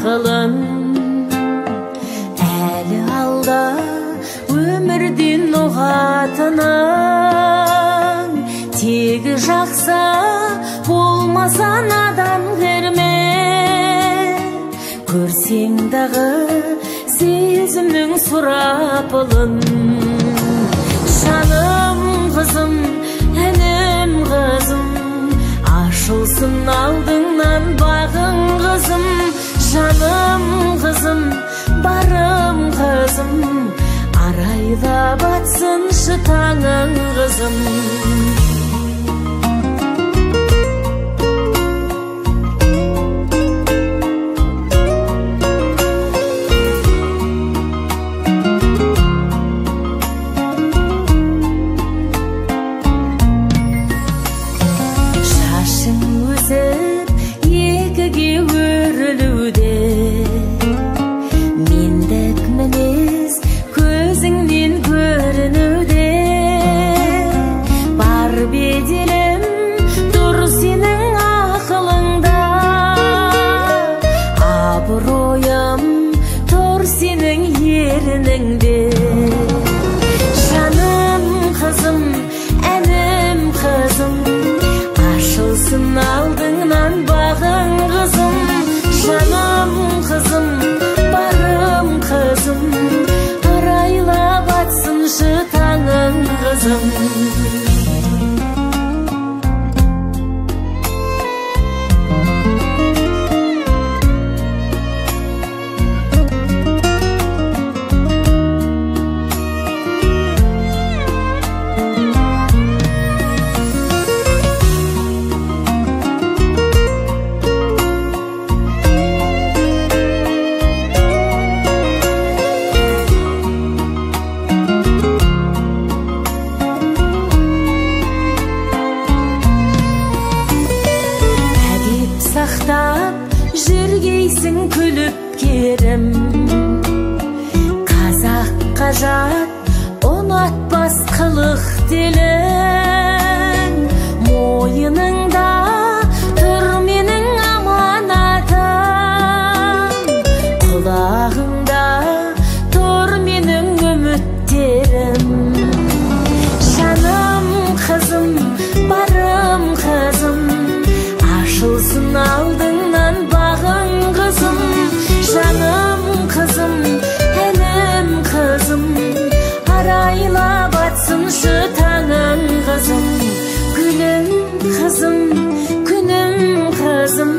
ақылын. Әлі алда өмірден ұғатының, тегі жақса болмаса надан кірме. Көрсең дағы сезімнің сұрапылын. Жаным қызым, әнім қызым, ашылсын алдыңнан бағың қызым. Жаным қызым, барым қызым, арайлап атсыншы таңың қызым. Жаным қызым, әнім қызым, ашылсын алдыңнан бағың қызым. Жаным қызым, барым қызым, арайлап атсыншы таңың қызым. Сақтап жүргейсің күліп керім, қазаққа жат ұнатпас қылық телің. Мойыныңда тұр менің аманатым, құлағыңда тұр менің үміттерім. Жаным қызым, барым қызым, ашылсын алдыңнан бағың қызым. Жаным қызым, әнім қызым, арайлап атсыншы таңың қызым. Гүлім қызым, күнім қызым,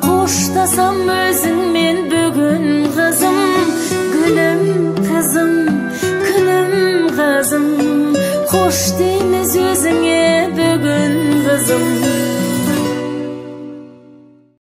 қоштасам өзіңмен бүгін қызым. Гүлім қызым, күнім қызым, қош дейміз өзіңе бүгін қызым.